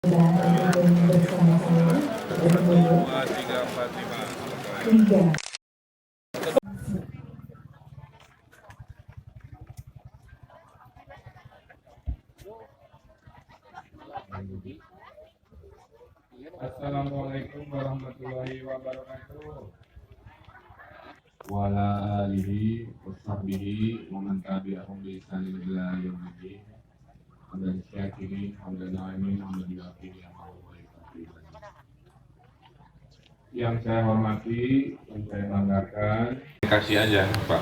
bersama saya berfoto 2, 3, 4, 5. 3. Assalamualaikum warahmatullahi wabarakatuh. Wa ala alihi wa sahbihi wa man tabi'ahum bi ihsanin ila yaumil hamdan syakirin hamdan na'imin hamdan yakin yang saya hormati, yang saya banggakan, kasih aja Pak,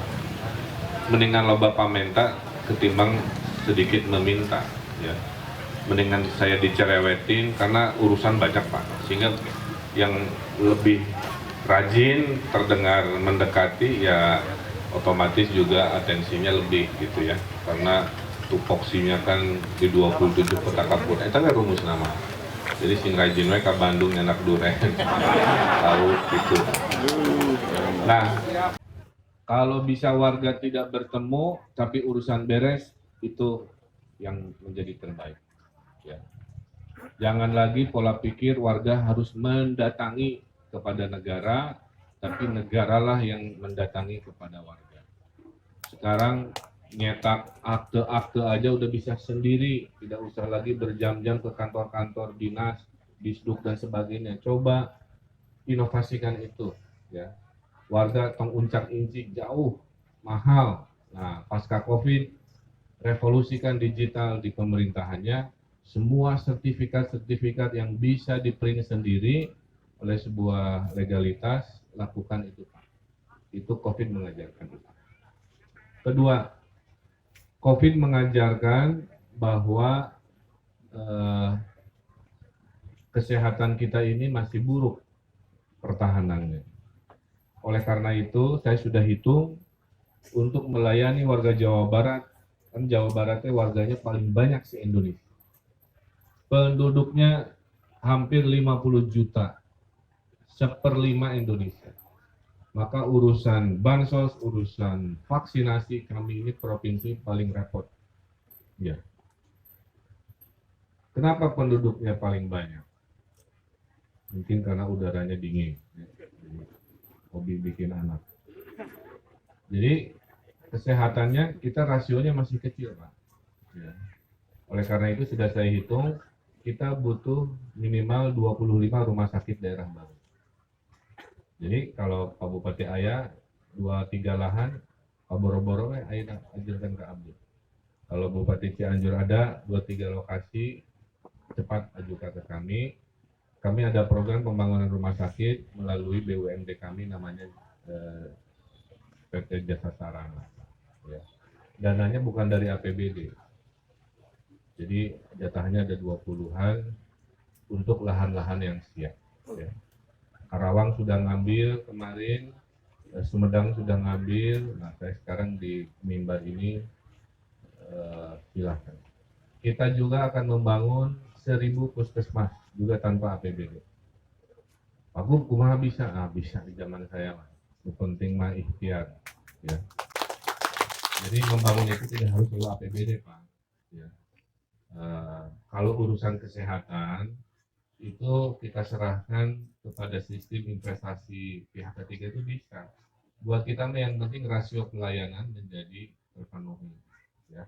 mendingan loba pamenta ketimbang sedikit meminta ya. Mendingan saya dicerewetin karena urusan banyak Pak, sehingga yang lebih rajin terdengar mendekati ya otomatis juga atensinya lebih gitu ya, karena tupoksinya kan di 27 kota kabupaten itu kan rumus nama, jadi sing rajin we ka Bandung enak duren tahu gitu. Nah, kalau bisa warga tidak bertemu tapi urusan beres, itu yang menjadi terbaik ya. Jangan lagi pola pikir warga harus mendatangi kepada negara, tapi negaralah yang mendatangi kepada warga. Sekarang nyetak akte-akte aja udah bisa sendiri, tidak usah lagi berjam-jam ke kantor-kantor dinas, disduk dan sebagainya. Coba inovasikan itu ya. Warga tong uncak-incik jauh, mahal. Nah, pasca Covid, revolusikan digital di pemerintahannya. Semua sertifikat-sertifikat yang bisa di-print sendiri oleh sebuah legalitas, lakukan itu Pak. Itu COVID mengajarkan itu. Kedua, COVID mengajarkan bahwa kesehatan kita ini masih buruk pertahanannya. Oleh karena itu, saya sudah hitung untuk melayani warga Jawa Barat, kan Jawa Baratnya warganya paling banyak se-Indonesia. Penduduknya hampir 50 juta, 1/5 Indonesia. Maka urusan bansos, urusan vaksinasi, kami ini provinsi paling repot. Ya. Kenapa penduduknya paling banyak? Mungkin karena udaranya dingin. Hobi bikin anak. Jadi kesehatannya kita rasionya masih kecil Pak. Ya. Oleh karena itu sudah saya hitung, kita butuh minimal 25 rumah sakit daerah baru. Jadi kalau Pak Bupati Ayah 2-3 lahan, Pak Boro-Boro Ayah ajarkan ke Abdul. Kalau Bupati Cianjur ada 2-3 lokasi, cepat ajukan ke kami. Kami ada program pembangunan rumah sakit melalui BUMD kami namanya PT Jasa Sarana. Ya. Dananya bukan dari APBD. Jadi jatahnya ada 20-an untuk lahan-lahan yang siap. Ya. Karawang sudah ngambil kemarin, Sumedang sudah ngambil, nah saya sekarang di mimbar ini silahkan. Kita juga akan membangun 1000 puskesmas juga tanpa APBD. Pak Gub, kumaha bisa? Ah, bisa di zaman saya mah. Yang penting mah ikhtiar. Ya. Jadi membangun itu tidak harus perlu APBD Pak. Ya. Kalau urusan kesehatan itu kita serahkan kepada sistem investasi pihak ketiga itu bisa. Buat kita yang penting rasio pelayanan menjadi terpenuhi. Ya.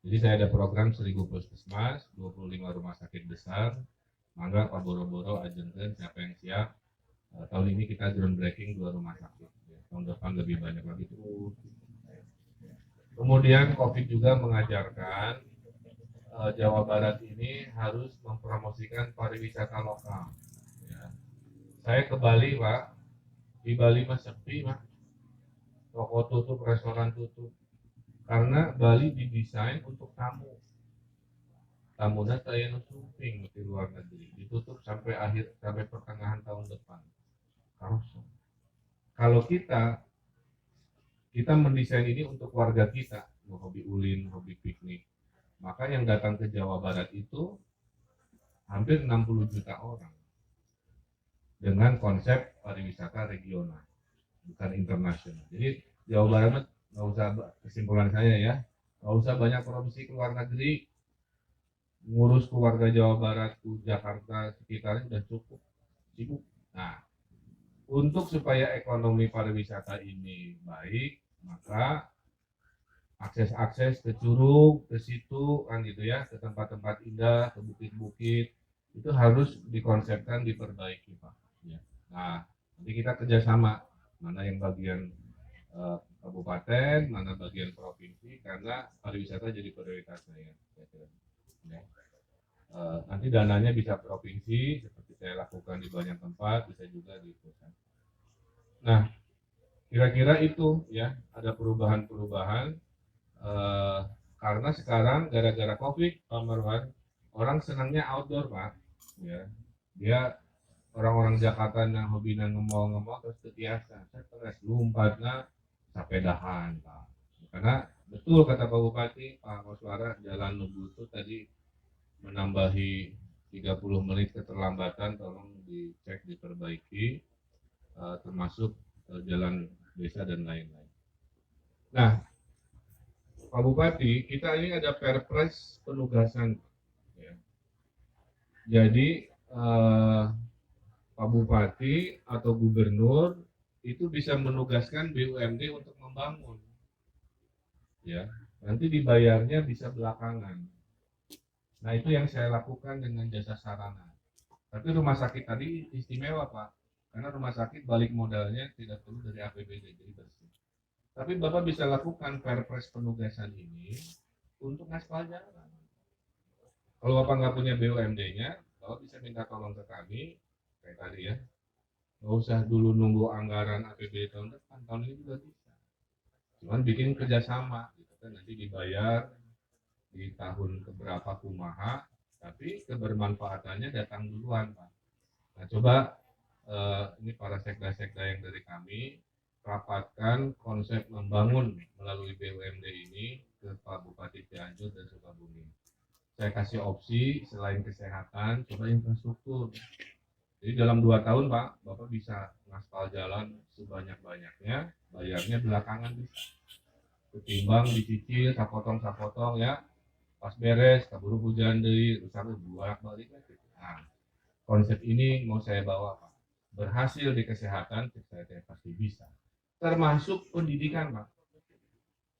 Jadi saya ada program 1000 puskesmas, 25 rumah sakit besar. Mangga Pak Boro-Boro ajenkan siapa yang siap. Tahun ini kita groundbreaking 2 rumah sakit. Ya. Tahun depan lebih banyak lagi tuh. Kemudian COVID juga mengajarkan Jawa Barat ini harus mempromosikan pariwisata lokal. Ya. Saya ke Bali Pak, di Bali mah sepi Pak, toko tutup, restoran tutup, karena Bali didesain untuk tamu. Tamunya kayak numping di luar negeri, ditutup sampai pertengahan tahun depan. Kalau kita mendesain ini untuk warga kita, mau hobi ulin, hobi piknik, maka yang datang ke Jawa Barat itu hampir 60 juta orang dengan konsep pariwisata regional, bukan internasional. Jadi Jawa Barat nggak usah, kesimpulan saya ya, nggak usah banyak promosi ke luar negeri, ngurus keluarga Jawa Barat, Jakarta sekitarnya sudah cukup sibuk. Nah, untuk supaya ekonomi pariwisata ini baik, maka akses-akses ke curug, ke situ kan gitu ya, ke tempat-tempat indah, ke bukit-bukit itu harus dikonsepkan, diperbaiki Pak. Ya. Nah, nanti kita kerjasama mana yang bagian kabupaten, mana bagian provinsi, karena pariwisata jadi prioritas saya. Ya. Nanti dananya bisa provinsi, seperti saya lakukan di banyak tempat, bisa juga di pusat. Nah, kira-kira itu ya, ada perubahan-perubahan karena sekarang gara-gara COVID, Pak Marwan, orang senangnya outdoor, Pak. Ya, dia orang-orang Jakarta yang hobi ngemol-ngemol terus ketiasa, stres lompatnya sapedahan, Pak. Karena betul kata Pak Bupati, Pak Koswara, Jalan Lubu itu tadi menambahi 30 menit keterlambatan, tolong dicek, diperbaiki, termasuk jalan desa dan lain-lain. Nah, Pak Bupati, kita ini ada perpres penugasan. Ya. Jadi Pak Bupati atau Gubernur itu bisa menugaskan BUMD untuk membangun. Ya, nanti dibayarnya bisa belakangan. Nah itu yang saya lakukan dengan jasa sarana. Tapi rumah sakit tadi istimewa Pak, karena rumah sakit balik modalnya tidak perlu dari APBD, jadi bersih. Tapi Bapak bisa lakukan perpres penugasan ini untuk ngaspal jalan. Kalau Bapak nggak punya BUMD-nya, Bapak bisa minta tolong ke kami, kayak tadi ya. Nggak usah dulu nunggu anggaran APBD tahun depan, tahun ini juga bisa. Cuman bikin kerjasama, gitu kan, nanti dibayar di tahun keberapa kumaha, tapi kebermanfaatannya datang duluan Pak. Nah coba ini para sekda-sekda yang dari kami, rapatkan konsep membangun melalui BUMD ini ke Pak Bupati Cianjur dan Sukabumi. Saya kasih opsi selain kesehatan, coba infrastruktur. Jadi dalam 2 tahun Pak, Bapak bisa ngaspal jalan sebanyak-banyaknya, bayarnya belakangan bisa. Ketimbang dicicil, sapotong-sapotong ya, pas beres, keburu hujan deui, rusak bolak-balik gitu. Nah, konsep ini mau saya bawa Pak. Berhasil di kesehatan, saya pasti bisa. Termasuk pendidikan Pak.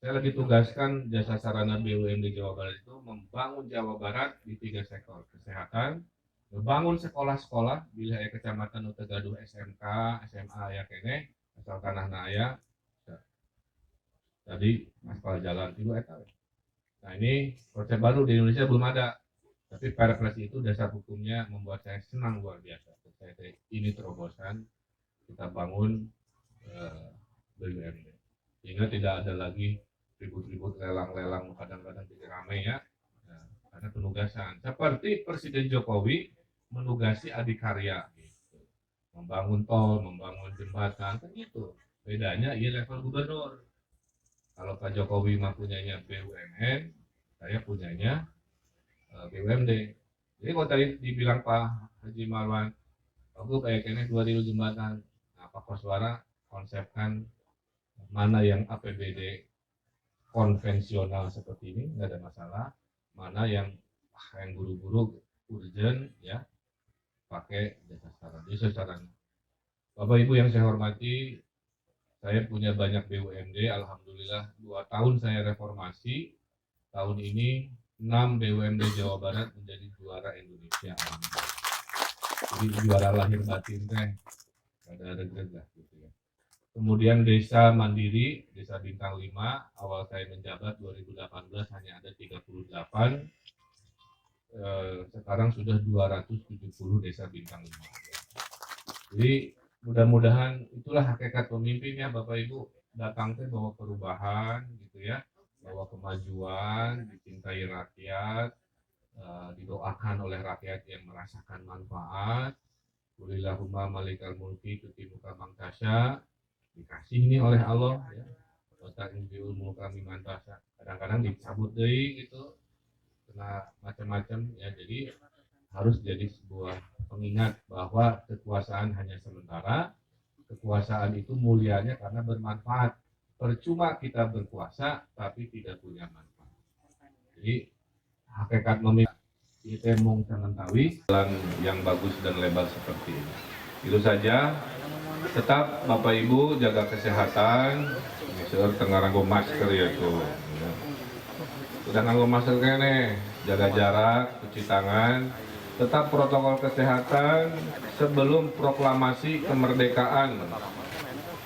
Saya lagi tugaskan jasa sarana BUMD Jawa Barat itu membangun Jawa Barat di 3 sektor. Kesehatan, membangun sekolah-sekolah di wilayah Kecamatan Utegaduh SMK, SMA ya kene, asal tanah naya. Tadi aspal jalan itu eta. Nah ini konsep baru di Indonesia belum ada. Tapi perpres itu dasar hukumnya membuat saya senang luar biasa. Saya ini terobosan kita bangun BUMD. Sehingga tidak ada lagi ribut-ribut lelang-lelang kadang-kadang jadi ramai ya. Nah, ada penugasan seperti Presiden Jokowi menugasi adikarya gitu. Membangun tol, membangun jembatan kan gitu. Bedanya ia level gubernur. Kalau Pak Jokowi mah punyanya BUMN, saya punyanya BUMD. Jadi kalau tadi dibilang Pak Haji Marwan, aku kayak kayaknya 2000 jembatan. Nah, Pak Koswara konsepkan mana yang APBD konvensional seperti ini nggak ada masalah, mana yang buru-buru urgent ya pakai jasa sarana. Jasa sarana. Bapak Ibu yang saya hormati, saya punya banyak BUMD, alhamdulillah 2 tahun saya reformasi, tahun ini 6 BUMD Jawa Barat menjadi juara Indonesia. Jadi juara lahir batin teh, ada regret lah gitu ya. Kemudian desa mandiri, desa bintang 5, awal saya menjabat 2018 hanya ada 38, sekarang sudah 270 desa bintang 5. Jadi mudah-mudahan itulah hakikat pemimpinnya Bapak Ibu, datang teh bawa perubahan gitu ya, bawa kemajuan, dicintai rakyat, didoakan oleh rakyat yang merasakan manfaat. Qulillahumma malikal mulki tu'ti muka mangkasya, dikasih ini oleh Allah ya. Otak ilmu kami mantasa. Kadang-kadang dicabut deui gitu. Kena macam-macam ya. Jadi harus jadi sebuah pengingat bahwa kekuasaan hanya sementara. Kekuasaan itu mulianya karena bermanfaat. Percuma kita berkuasa tapi tidak punya manfaat. Jadi hakikat memimpin di Temong Tangantawi, jalan yang bagus dan lebar seperti ini. Itu saja. Tetap Bapak Ibu jaga kesehatan. Misalnya tengah nganggo masker ya tuh. Udah nganggo masker kene, jaga jarak, cuci tangan. Tetap protokol kesehatan sebelum proklamasi kemerdekaan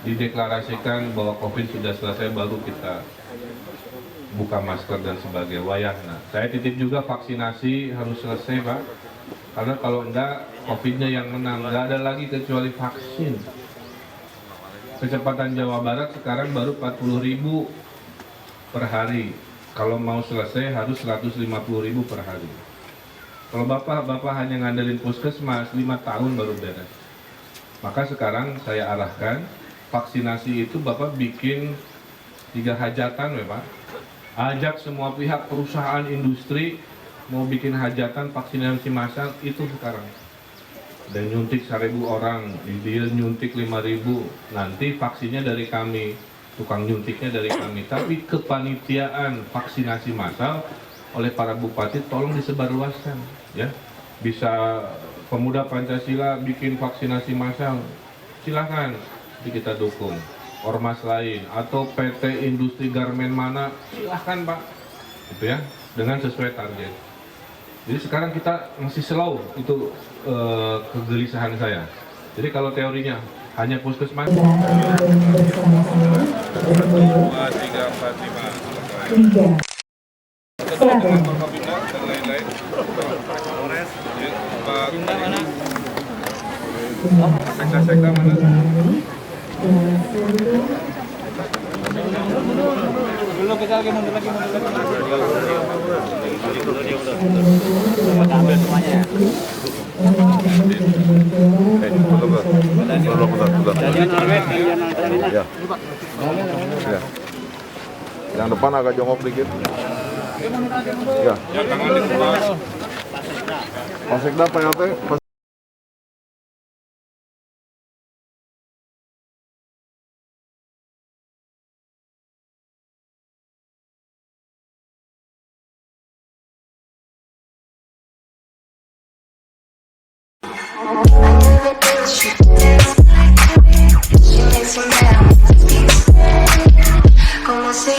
dideklarasikan bahwa COVID sudah selesai, baru kita buka masker dan sebagainya. Wayahna. Saya titip juga vaksinasi harus selesai, Pak. Karena kalau enggak, COVID-nya yang menang. Enggak ada lagi kecuali vaksin. Kecepatan Jawa Barat sekarang baru 40.000 per hari. Kalau mau selesai harus 150.000 per hari. Kalau Bapak hanya ngandelin puskesmas, 5 tahun baru beres. Maka sekarang saya arahkan, vaksinasi itu Bapak bikin 3 hajatan ya Pak. Ajak semua pihak, perusahaan, industri, mau bikin hajatan vaksinasi massal itu sekarang. Dan nyuntik 1.000 orang, dia nyuntik 5.000, nanti vaksinnya dari kami, tukang nyuntiknya dari kami. Tapi kepanitiaan vaksinasi massal oleh para bupati tolong disebarluaskan, ya. Bisa pemuda Pancasila bikin vaksinasi massal, silahkan, nanti kita dukung. Ormas lain atau PT industri garmen mana, silahkan Pak, gitu ya, dengan sesuai target. Jadi sekarang kita masih slow, itu kegelisahan saya. Jadi kalau teorinya hanya puskesmas 2, 3, 4, 5 dengan Forkopimda dan lain-lain. Pak mana? Sekda mana? Belum, kita lagi mundur lagi. Ambil semuanya ya. Ya. Yang depan agak jongkok dikit. Ya. Ya, tangan di bawah. Pak Sekda, PLT. Como se